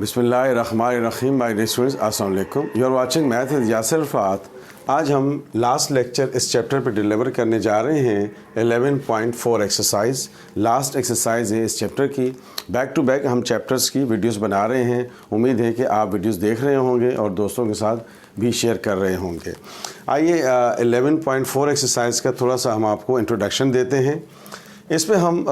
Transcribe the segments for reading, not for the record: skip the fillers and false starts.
बिस्मिल्लाहिर्रहमानिर्रहीम। My dear students, अस्सलाम वालेकुम। You are watching math with Yasir Rafat. आज हम लास्ट लेक्चर इस चैप्टर पे डिलीवर करने जा रहे हैं 11.4 एक्सरसाइज। लास्ट एक्सरसाइज है इस चैप्टर की। बैक टू बैक हम चैप्टर्स की वीडियोस बना रहे हैं। उम्मीद है कि आप वीडियोस देख रहे होंगे और दोस्तों के साथ भी शेयर कर रहे होंगे। आइए 11.4 एक्सरसाइज का थोड़ा सा हम आपको इंट्रोडक्शन देते हैं। इसमें हम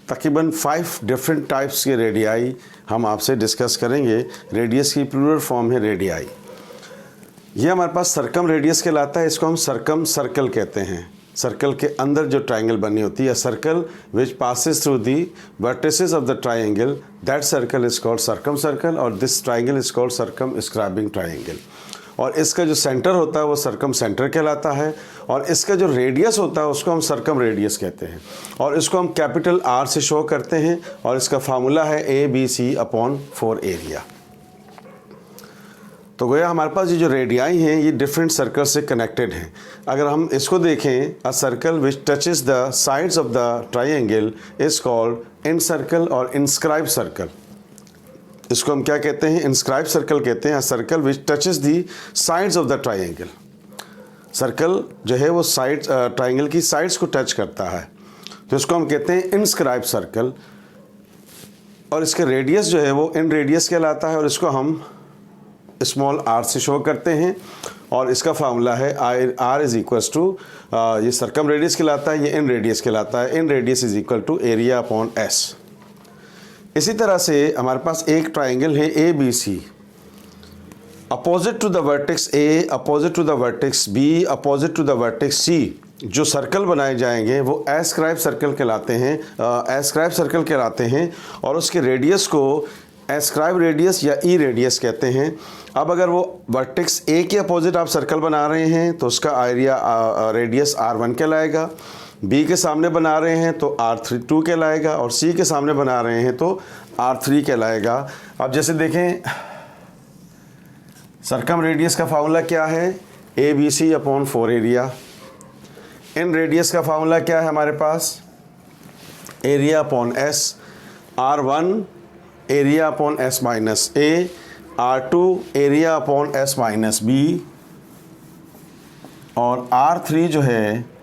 तकरीबन 5 डिफरेंट टाइप्स के रेडियाई हम आपसे डिस्कस करेंगे। रेडियस की प्लूरल फॉर्म है रेडियाई। ये हमारे पास सर्कम रेडियस कहलाता है। इसको हम सर्कम सर्कल कहते हैं। सर्कल के अंदर जो ट्रायंगल बनी होती है, circle which passes through the vertices of the triangle, that circle is called circumcircle और this triangle is called circumscribing triangle. और इसका जो सेंटर होता है वो सर्कम सेंटर कहलाता है और इसका जो रेडियस होता है उसको हम सर्कम रेडियस कहते हैं और इसको हम कैपिटल R से शो करते हैं और इसका फार्मूला है ABC/4 एरिया। तो गोया हमारे पास ये जो रेडियाई हैं ये डिफरेंट सर्कल से कनेक्टेड हैं। अगर हम इसको देखें, a circle which touches the sides of the triangle is called encircle और इनस्क्राइब सर्कल। इसको हम क्या कहते हैं? इंस्क्राइब सर्कल कहते हैं। Circle which touches the sides of the triangle. Circle जो है वो साइड ट्रायंगल की साइड्स को टच करता है, तो इसको हम कहते हैं इंस्क्राइब सर्कल। और इसका रेडियस जो है वो इन रेडियस कहलाता है और इसको हम स्मॉल r से शो करते हैं और इसका फार्मूला है r इज इक्वल्स टू, ये सर्कम रेडियस कहलाता है, ये इन रेडियस कहलाता है। Inradius is equal to area upon s। इसी तरह से हमारे पास एक ट्रायंगल है ABC, opposite to the vertex A, opposite to the vertex B, opposite to the vertex C। जो सर्कल बनाए जाएंगे वो एस्क्राइब सर्कल कहलाते हैं, एस्क्राइब सर्कल कहलाते हैं और उसके रेडियस को एस्क्राइब रेडियस या ई रेडियस कहते हैं। अब अगर वो वर्टेक्स A के अपोजिट आप सर्कल बना रहे हैं तो उसका एरिया रेडियस R1 कहलाएगा। B के सामने बना रहे हैं तो R2 कहलाएगा और C के सामने बना रहे हैं तो R3 कहलाएगा। अब जैसे देखें, सर्कम रेडियस का फार्मूला क्या है? ABC/4 area. इन रेडियस का फार्मूला क्या है हमारे पास? Area upon S। R1 area upon S minus A, R2 area upon S minus B और R3 जो है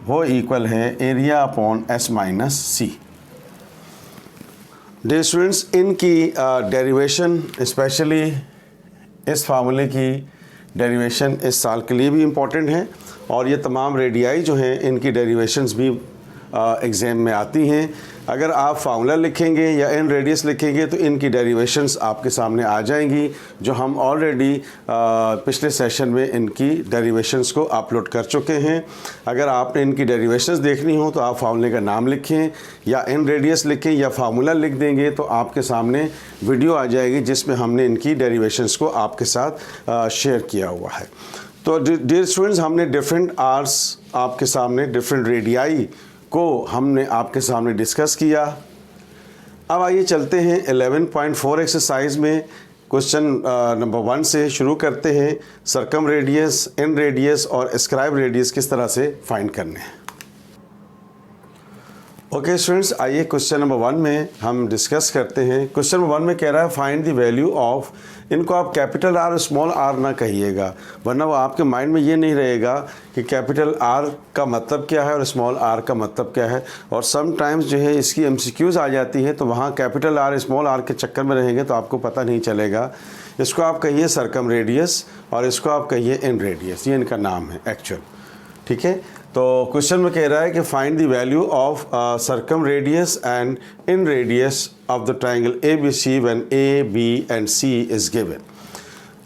वो इक्वल है area upon S minus C। Dear students, इनकी डेरिवेशन, स्पेशली इस फार्मूले की डेरिवेशन इस साल के लिए भी इम्पॉर्टेंट है और ये तमाम रेडियाई जो हैं इनकी डेरिवेशंस भी एग्ज़ाम में आती हैं। अगर आप फार्मूला लिखेंगे या इन रेडियस लिखेंगे तो इनकी डेरिवेशंस आपके सामने आ जाएंगी, जो हम ऑलरेडी पिछले सेशन में इनकी डेरिवेशंस को अपलोड कर चुके हैं। अगर आपने इनकी डेरिवेशंस देखनी हो तो आप फार्मूले का नाम लिखें या इन रेडियस लिखें या फार्मूला लिख देंगे तो आपके सामने वीडियो आ जाएगी जिसमें हमने इनकी डेरिवेशंस को आपके साथ शेयर किया हुआ है। तो डियर स्टूडेंट्स, हमने डिफरेंट आर्स आपके सामने, डिफरेंट रेडियाई को हमने आपके सामने डिस्कस किया। अब आइए चलते हैं 11.4 एक्सरसाइज में। क्वेश्चन नंबर 1 से शुरू करते हैं। सर्कम रेडियस, इन रेडियस और स्क्राइब रेडियस किस तरह से फाइंड करने हैं। ओके स्टूडेंट्स, आइए क्वेश्चन नंबर 1 में हम डिस्कस करते हैं। क्वेश्चन नंबर 1 में कह रहा है फाइंड द वैल्यू ऑफ, इनको आप कैपिटल R और स्मॉल r ना कहिएगा वरना वो आपके माइंड में ये नहीं रहेगा कि कैपिटल R का मतलब क्या है और स्मॉल r का मतलब क्या है। और समटाइम्स जो है इसकी MCQs आ जाती है तो वहाँ कैपिटल R स्मॉल r के चक्कर में रहेंगे तो आपको पता नहीं चलेगा। इसको आप कहिए सर्कम रेडियस और इसको आप कहिए इन रेडियस, ये इनका नाम है एक्चुअल। ठीक है, तो क्वेश्चन में कह रहा है कि find the value of circumradius and in radius of the triangle ABC when A, B and C is given.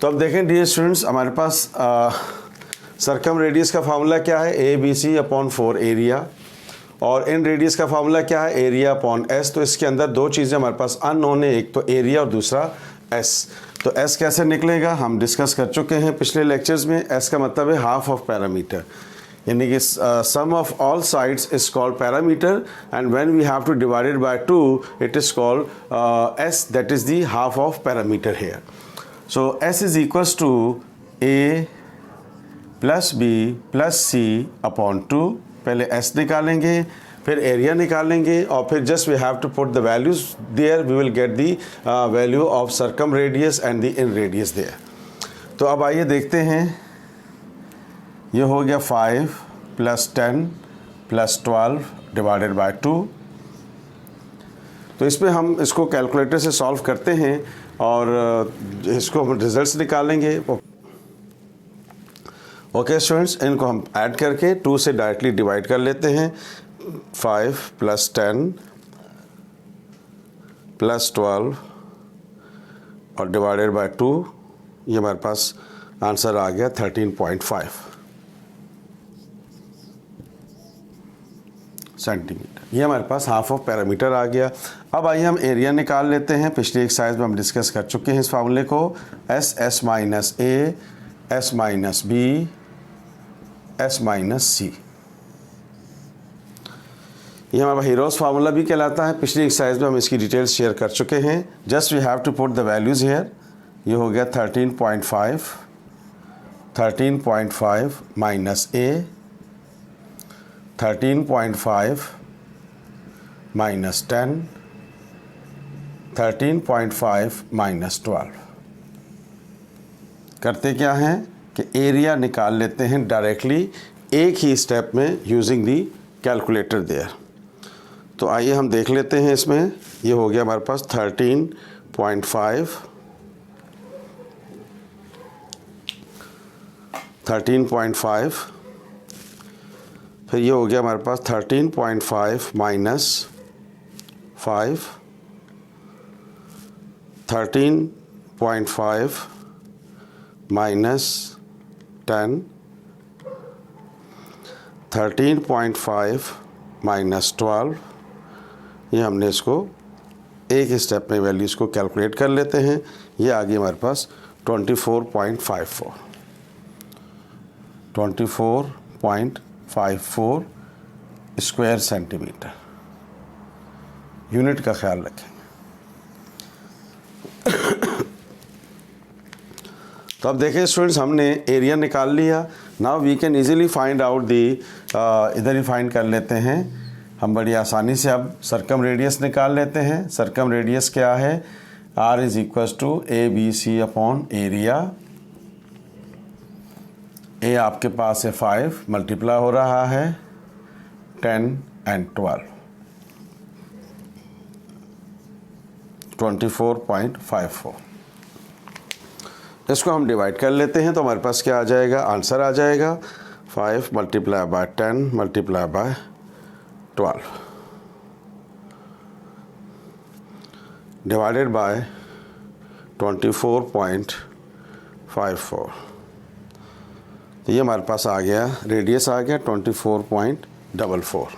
तो अब देखें डियर स्टूडेंट्स, हमारे पास सर्कम रेडियस का फार्मूला क्या है? ABC/4 एरिया और इन रेडियस का फार्मूला क्या है? Area upon S। तो इसके अंदर दो चीज़ें हमारे पास अननोन है, एक तो एरिया और दूसरा S। तो S कैसे निकलेगा हम डिस्कस कर चुके हैं पिछले लेक्चर्स में। S का मतलब है हाफ ऑफ पैरामीटर, यानी कि sum of all sides is called parameter and when we have to divide it by 2 it is called S, that is the half of parameter here. So S is equals to A plus B plus C upon 2। पहले S निकालेंगे फिर area निकालेंगे और फिर just we have to put the values there, we will get the value of circumradius and the in radius there. तो अब आइए देखते हैं, ये हो गया 5 + 10 + 12 डिवाइडेड बाय 2। तो इसमें हम इसको कैलकुलेटर से सॉल्व करते हैं और इसको हम रिजल्ट्स निकालेंगे। ओके स्टूडेंट्स, इनको हम ऐड करके 2 से डायरेक्टली डिवाइड कर लेते हैं। 5 + 10 + 12 और डिवाइडेड बाय 2, ये हमारे पास आंसर आ गया 13.5 सेंटीमीटर। ये हमारे पास हाफ ऑफ पैरामीटर आ गया। अब आइए हम एरिया निकाल लेते हैं। पिछली एक्सरसाइज में हम डिस्कस कर चुके हैं इस फार्मूले को। S S - A S - B S - C, ये हमारा हीरोज फार्मूला भी कहलाता है। पिछली एक्सरसाइज में हम इसकी डिटेल्स शेयर कर चुके हैं। Just we have to put the values here. ये हो गया 13.5 - A 13.5 - 10 13.5 - 12। करते क्या हैं कि एरिया निकाल लेते हैं डायरेक्टली एक ही स्टेप में यूजिंग दी कैलकुलेटर देयर। तो आइए हम देख लेते हैं इसमें। ये हो गया हमारे पास 13.5 फिर ये हो गया हमारे पास 13.5 - 5 13.5 - 10 13.5 - 12। ये हमने इसको एक ही स्टेप में वैल्यूज़ को कैलकुलेट कर लेते हैं। ये आ गई हमारे पास 24.54 स्क्वायर सेंटीमीटर। यूनिट का ख्याल रखें। तो अब देखें स्टूडेंट्स, हमने एरिया निकाल लिया। Now we can easily find out the, इधर ही फाइंड कर लेते हैं हम बड़ी आसानी से। अब सर्कम रेडियस निकाल लेते हैं। सर्कम रेडियस क्या है? R = ABC upon area. A आपके पास है 5, मल्टीप्लाई हो रहा है 10 and 12 24.54। इसको हम डिवाइड कर लेते हैं तो हमारे पास क्या आ जाएगा? आंसर आ जाएगा 5 × 10 × 12 डिवाइडेड बाय 24.54। तो ये हमारे पास आ गया, रेडियस आ गया 24.44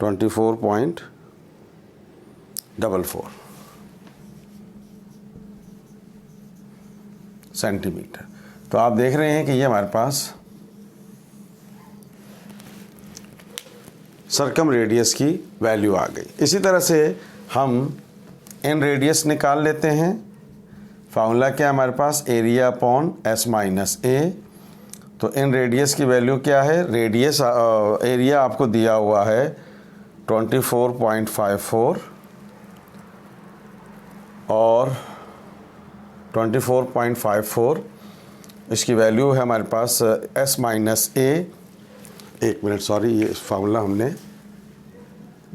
24.44 सेंटीमीटर। तो आप देख रहे हैं कि ये हमारे पास सर्कम रेडियस की वैल्यू आ गई। इसी तरह से हम इन रेडियस निकाल लेते हैं। फार्मूला क्या है हमारे पास? Area upon S - A। तो इन रेडियस की वैल्यू क्या है? रेडियस एरिया आपको दिया हुआ है 24.54 और 24.54 इसकी वैल्यू है हमारे पास S - A। एक मिनट, सॉरी, ये फार्मूला हमने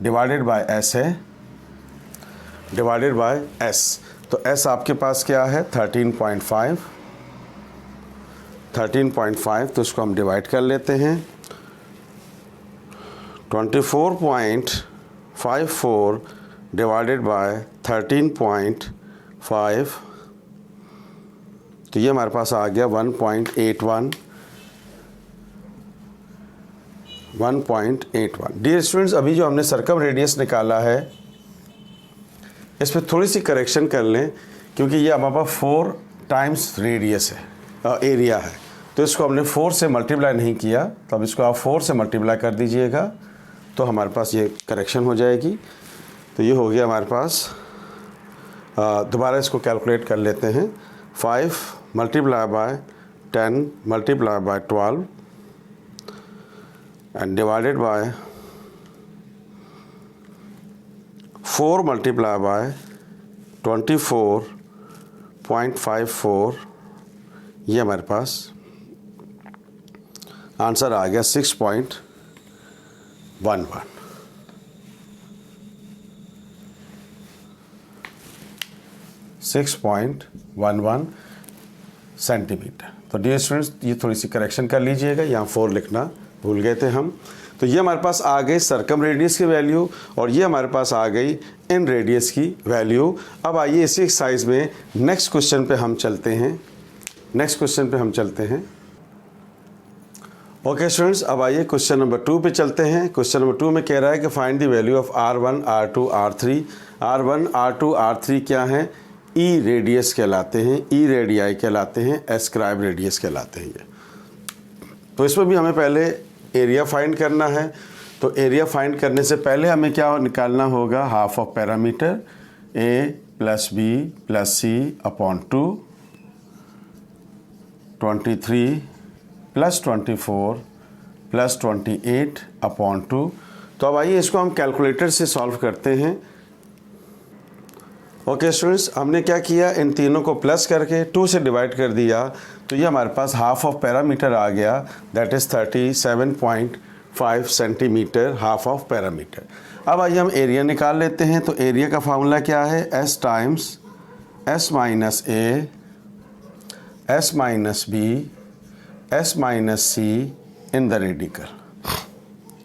डिवाइडेड बाय S है, डिवाइडेड बाय S। तो S आपके पास क्या है? 13.5 तो इसको हम डिवाइड कर लेते हैं। 24.54 डिवाइडेड बाय 13.5, तो ये हमारे पास आ गया 1.81। डियर स्टूडेंट्स, अभी जो हमने सर्कम रेडियस निकाला है इस पर थोड़ी सी करेक्शन कर लें, क्योंकि ये हमारे पास 4 टाइम्स रेडियस है, एरिया है। तो इसको हमने 4 से मल्टीप्लाई नहीं किया, तो अब इसको आप 4 से मल्टीप्लाई कर दीजिएगा तो हमारे पास ये करेक्शन हो जाएगी। तो ये हो गया हमारे पास, दोबारा इसको कैलकुलेट कर लेते हैं। 5 × 10 multiplied by 12 and divided by 4 multiplied by 24.54, ये हमारे पास आंसर आ गया 6.11। 6.11 सेंटीमीटर। तो डियर स्टूडेंट्स, ये थोड़ी सी करेक्शन कर लीजिएगा, यहाँ 4 लिखना भूल गए थे हम। तो ये हमारे पास आ गई सर्कम रेडियस की वैल्यू और ये हमारे पास आ गई इन रेडियस की वैल्यू। अब आइए इसी एक्सरसाइज में नेक्स्ट क्वेश्चन पे हम चलते हैं। ओके स्टूडेंट्स, अब आइए क्वेश्चन नंबर 2 पे चलते हैं। क्वेश्चन नंबर 2 में कह रहा है कि find the value of R1, R2, R3। R1, R2, R3 क्या हैं? ई रेडियस कहलाते हैं, ई रेडियाई कहलाते हैं, एस्क्राइब रेडियस कहलाते हैं ये। तो इसमें भी हमें पहले एरिया फाइंड करना है। तो एरिया फाइंड करने से पहले हमें क्या निकालना होगा? Half of parameter A plus B plus C upon 2, 23 plus 24 plus 28 upon 2। तो अब आइए इसको हम कैलकुलेटर से सॉल्व करते हैं। ओके स्टूडेंट्स, हमने क्या किया, इन तीनों को प्लस करके 2 से डिवाइड कर दिया। तो ये हमारे पास हाफ ऑफ पैरामीटर आ गया, that is 37.5 centimetre, half of parameter. अब आइए हम एरिया निकाल लेते हैं। तो एरिया का फार्मूला क्या है? S times S minus A, S minus B, S minus C in the radical.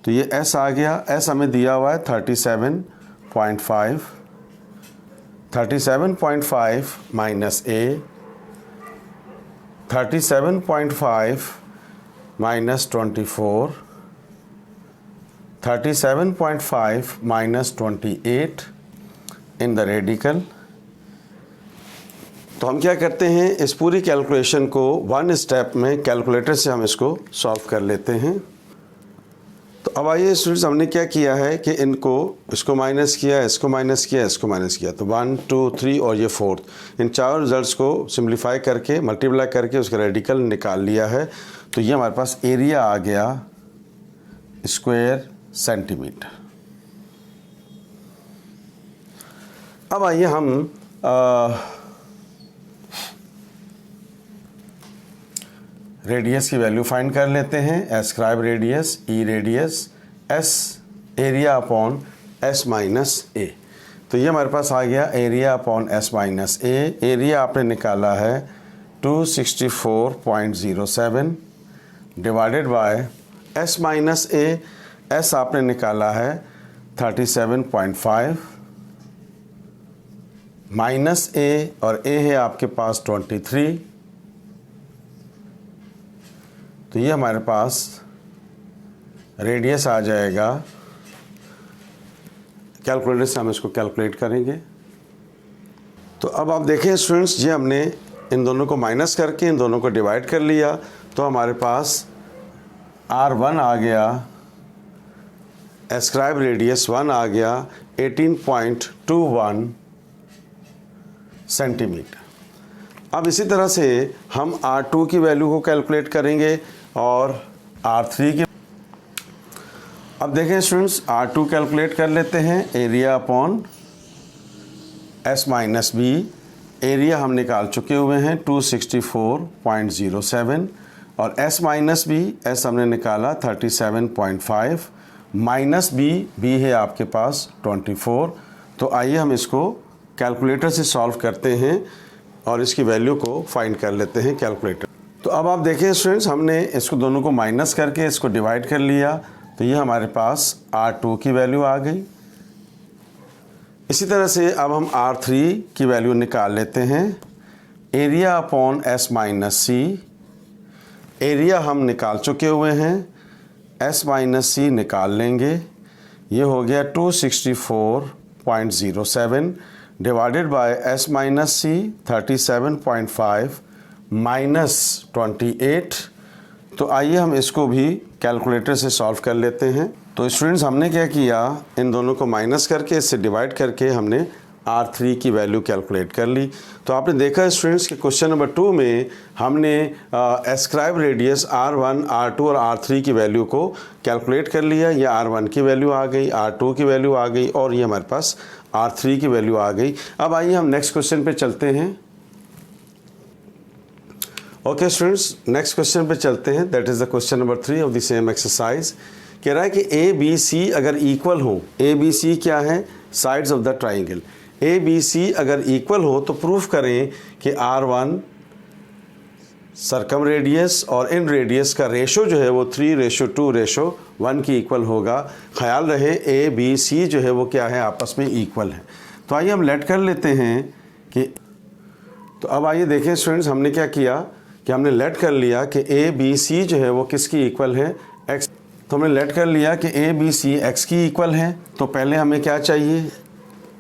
तो ये S आ गया, S हमें दिया हुआ है 37.5 minus A, 37.5 minus 24, 37.5 minus 28 in the radical. तो हम क्या करते हैं, इस पूरी कैलकुलेशन को 1 स्टेप में कैलकुलेटर से हम इसको सॉल्व कर लेते हैं। तो अब आइए स्टूडेंट्स, हमने क्या किया है कि इसको माइनस किया, इसको माइनस किया, इसको माइनस किया। तो 1, 2, 3 और ये 4th, इन चारों रिजल्ट्स को सिंप्लीफाई करके, मल्टीप्लाई करके उसका रेडिकल निकाल लिया है। तो ये हमारे पास एरिया आ गया स्क्वायर सेंटीमीटर। अब आइए हम रेडियस की वैल्यू फाइंड कर लेते हैं। Escribe radius, E radius, S area upon S minus A. तो ये हमारे पास आ गया area upon S minus A. Area आपने निकाला है 264.07 divided by S minus A. S आपने निकाला है 37.5 माइनस ए, और ए है आपके पास 23। तो ये हमारे पास रेडियस आ जाएगा। कैलकुलेटर से हम इसको कैलकुलेट करेंगे। तो अब आप देखें स्टूडेंट्स, ये हमने इन दोनों को माइनस करके इन दोनों को डिवाइड कर लिया। तो हमारे पास R1 आ गया, एस्क्राइब रेडियस 1 आ गया 18.21 सेंटीमीटर। अब इसी तरह से हम R2 की वैल्यू को कैलकुलेट करेंगे और R3 की। अब देखें स्टूडेंट्स, R2 कैलकुलेट कर लेते हैं। Area upon S minus B। Area हम निकाल चुके हुए हैं 264.07, और S माइनस B, S हमने निकाला 37.5 माइनस B है आपके पास 24। तो आइए हम इसको कैलकुलेटर से सॉल्व करते हैं और इसकी वैल्यू को फाइंड कर लेते हैं कैलकुलेटर। तो अब आप देखें स्टूडेंट्स, हमने इसको दोनों को माइनस करके इसको डिवाइड कर लिया। तो ये हमारे पास R2 की वैल्यू आ गई। इसी तरह से अब हम R3 की वैल्यू निकाल लेते हैं। Area upon S minus C। Area हम निकाल चुके हुए हैं, S माइनस C निकाल लेंगे। ये हो गया 264.07 divided bye S minus C 37.5 minus 28। तो आइए हम इसको भी कैलकुलेटर से सॉल्व कर लेते हैं। तो स्टूडेंट्स, हमने क्या किया, इन दोनों को माइनस करके इससे डिवाइड करके हमने R3 की वैल्यू कैलकुलेट कर ली। तो आपने देखा स्टूडेंट्स कि क्वेश्चन नंबर 2 में हमने एस्क्राइब रेडियस R1, R2 और R3 की वैल्यू को कैलकुलेट कर लिया। ये R1 की वैल्यू आ गई, R2 की वैल्यू आ गई और ये हमारे पास R3 की वैल्यू आ गई। अब आइए हम नेक्स्ट क्वेश्चन पे चलते हैं। ओके स्टूडेंट्स, नेक्स्ट क्वेश्चन पे चलते हैं। That is the question number 3 of the same exercise. कह रहा है कि ए बी सी अगर इक्वल हो, ए बी सी क्या है? Sides of the triangle. A b c अगर इक्वल हो तो प्रूफ करें कि R1 सर्कम रेडियस और इन रेडियस का रेशो जो है वो 3:2:1 की इक्वल होगा। ख्याल रहे ए बी सी जो है वो क्या है? आपस में इक्वल है। तो आइए हम लेट कर लेते हैं कि, तो अब आइए देखें स्टूडेंट्स, हमने क्या किया कि हमने लेट कर लिया कि ए बी सी जो है वो किसकी इक्वल है? एक्स। तो हमने लेट कर लिया कि ए बी सी एक्स की इक्वल है। तो पहले हमें क्या चाहिए?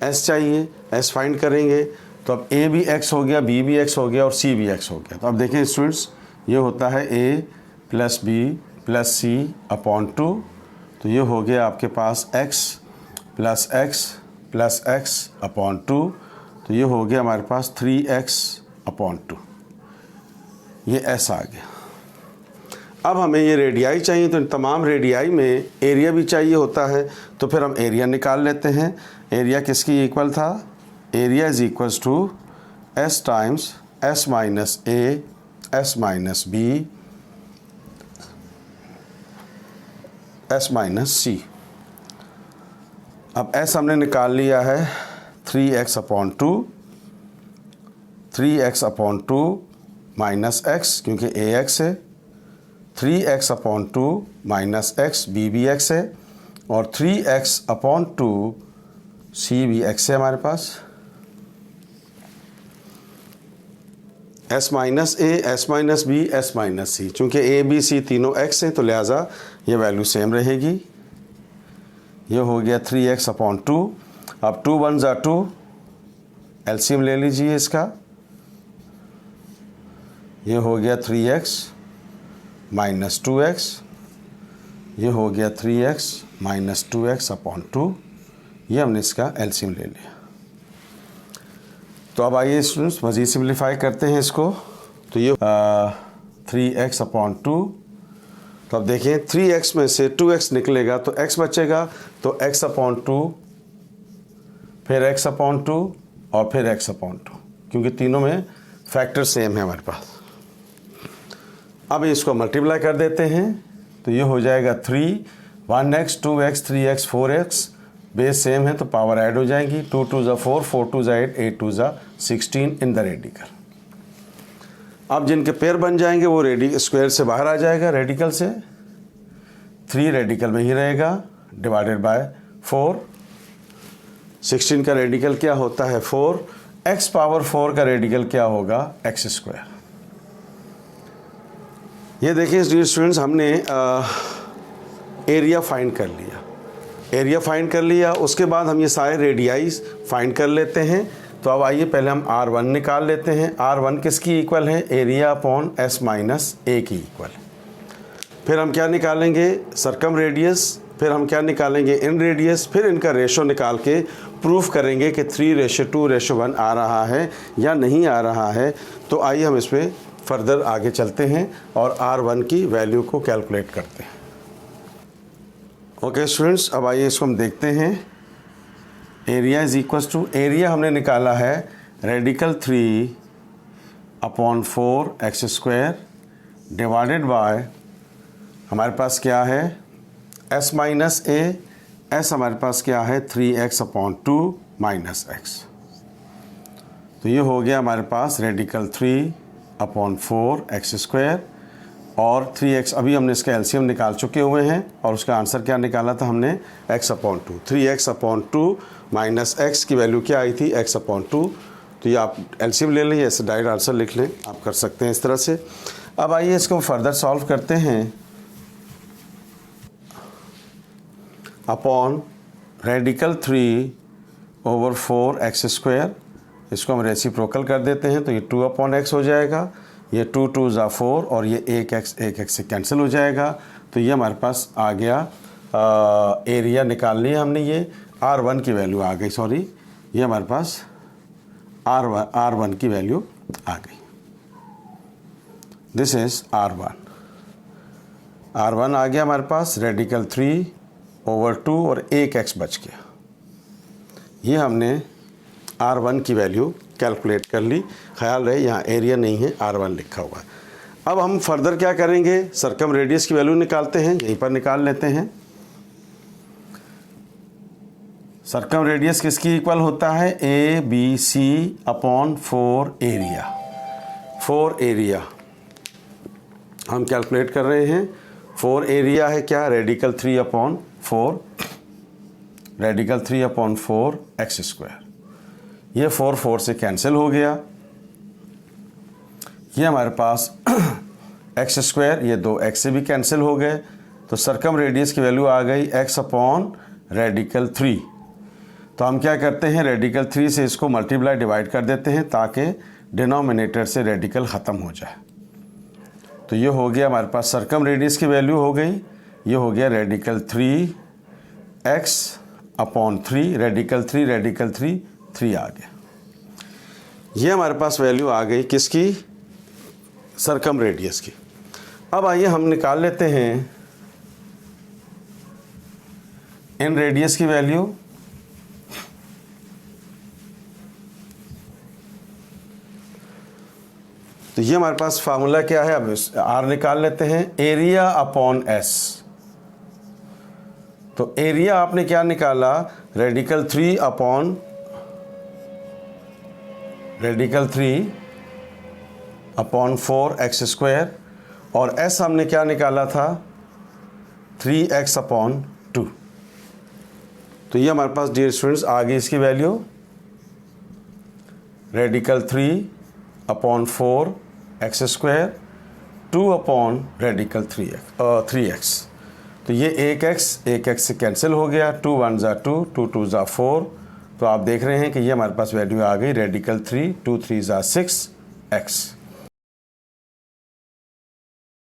एस चाहिए। एस फाइंड करेंगे तो अब ए भी एक्स हो गया, बी भी एक्स हो गया और सी भी एक्स हो गया। तो अब देखें स्टूडेंट्स, ये होता है ए प्लस बी प्लस सी अपॉन 2। तो ये हो गया आपके पास एक्स प्लस एक्स अपॉन 2। तो ये हो गया हमारे पास 3x अपॉन 2। ये एस आ गया। अब हमें ये रेडियाई चाहिए, तो इन तमाम रेडियाई में एरिया भी चाहिए होता है। तो फिर हम एरिया निकाल लेते हैं। एरिया किसकी इक्वल था? Area is equals to S times S minus A S minus B S minus C. अब एस हमने निकाल लिया है 3x upon 2, 3x upon 2 minus x क्योंकि ए एक्स है, 3x upon 2 minus x b भी एक्स है और 3x अपॉन 2 सी भी एक्स है हमारे पास। S minus A S minus B S minus C, चूँकि ए बी सी तीनों एक्स हैं तो लिहाजा ये वैल्यू सेम रहेगी। ये हो गया 3x अपॉन 2। अब 2 1 ज़ा 2, एलसीएम ले लीजिए इसका। ये हो गया 3x माइनस 2x। ये हो गया 3x माइनस 2x अपॉन 2। ये हमने इसका एलसीएम ले लिया। तो अब आइए स्टूडेंट्स मज़ीद सिंप्लीफाई करते हैं इसको। तो ये 3x अपॉन 2। तो अब देखें 3x में से 2x निकलेगा तो x बचेगा, तो x अपॉन 2 फिर x अपॉन 2 और फिर x अपॉन 2, क्योंकि तीनों में फैक्टर सेम है हमारे पास। अब इसको मल्टीप्लाई कर देते हैं तो ये हो जाएगा 3 1x 2x 3x 4x, base same है तो पावर ऐड हो जाएंगी। 2 2 ज़ा 4 4 2 ज़ा 8 8 2 ज़ा 16 इन द रेडिकल। अब जिनके पेयर बन जाएंगे वो स्क्वायर से बाहर आ जाएगा, रेडिकल से 3 रेडिकल में ही रहेगा डिवाइडेड बाय 4। 16 का रेडिकल क्या होता है? 4। x पावर 4 का रेडिकल क्या होगा? x square. ये देखिए स्टूडेंट्स, हमने एरिया फाइंड कर लिया। एरिया फाइंड कर लिया, उसके बाद हम ये सारे रेडियाइज फाइंड कर लेते हैं। तो अब आइए पहले हम R1 निकाल लेते हैं। R1 किसकी इक्वल है? एरिया अपॉन S माइनस ए की इक्वल। फिर हम क्या निकालेंगे? Circum radius. फिर हम क्या निकालेंगे? इन रेडियस। फिर इनका रेशो निकाल के प्रूफ करेंगे कि 3:2:1 आ रहा है या नहीं आ रहा है। तो आइए हम इसमें फर्दर आगे चलते हैं और R1 की वैल्यू को कैलकुलेट करते हैं। ओके स्टूडेंट्स, अब आइए इसको हम देखते हैं। Area is equals to, area हमने निकाला है radical 3 upon 4x square divided by, हमारे पास क्या है? s माइनस ए। s हमारे पास क्या है? 3x upon 2 minus x. तो ये हो गया हमारे पास रेडिकल 3 अपॉन 4x स्क्वायर और 3x। अभी हमने इसका एलसीएम निकाल चुके हुए हैं और उसका आंसर क्या निकाला था हमने? x upon 2। 3x upon 2 minus x की वैल्यू क्या आई थी? x upon 2। तो ये आप एलसीएम ले लें, ऐसे डायरेक्ट आंसर लिख लें, आप कर सकते हैं इस तरह से। अब आइए इसको फर्दर सॉल्व करते हैं। Upon radical 3 over 4x square, इसको हम रेसिप्रोकल कर देते हैं तो ये 2 अपॉन x हो जाएगा। ये 2 2 ज़ा 4 और ये 1x से कैंसिल हो जाएगा। तो ये हमारे पास आ गया एरिया निकालनी है हमने। ये R1 की वैल्यू आ गई, सॉरी ये हमारे पास R1 की वैल्यू आ गई। दिस इज R1 आ गया हमारे पास, रेडिकल 3/2 और 1x बच गया। ये हमने R1 की वैल्यू कैलकुलेट कर ली। ख्याल रहे यहाँ एरिया नहीं है, R1 लिखा हुआ है। अब हम फर्दर क्या करेंगे, सर्कम रेडियस की वैल्यू निकालते हैं, यहीं पर निकाल लेते हैं। सर्कम रेडियस किसकी इक्वल होता है, ABC/4 एरिया। 4 एरिया हम कैलकुलेट कर रहे हैं। 4 एरिया है क्या, रेडिकल 3/4, रेडिकल 3/4 x²। ये 4 से कैंसिल हो गया। ये हमारे पास x², ये 2x से भी कैंसिल हो गए। तो सर्कम रेडियस की वैल्यू आ गई x/रेडिकल 3। तो हम क्या करते हैं, रेडिकल 3 से इसको मल्टीप्लाई डिवाइड कर देते हैं ताकि डिनोमिनेटर से रेडिकल ख़त्म हो जाए। तो ये हो गया हमारे पास सर्कम रेडियस की वैल्यू हो गई, ये हो गया रेडिकल 3x/3, रेडिकल 3 आ गया। ये हमारे पास वैल्यू आ गई किसकी, सर्कम रेडियस की। अब आइए हम निकाल लेते हैं इन रेडियस की वैल्यू। तो ये हमारे पास फार्मूला क्या है, अब R निकाल लेते हैं, एरिया अपॉन S। तो एरिया आपने क्या निकाला, रेडिकल 3/4 x², और S हमने क्या निकाला था, 3x/2। तो ये हमारे पास डियर स्टूडेंट्स आ गई इसकी value, radical 3/4 x², 2 radical 3x। तो ये 1x से कैंसिल हो गया, 2 1 ज़ा 2, 2 2 ज़ा 4। तो आप देख रहे हैं कि ये हमारे पास वैल्यू आ गई रेडिकल 3, 2 3 ज़ा 6x।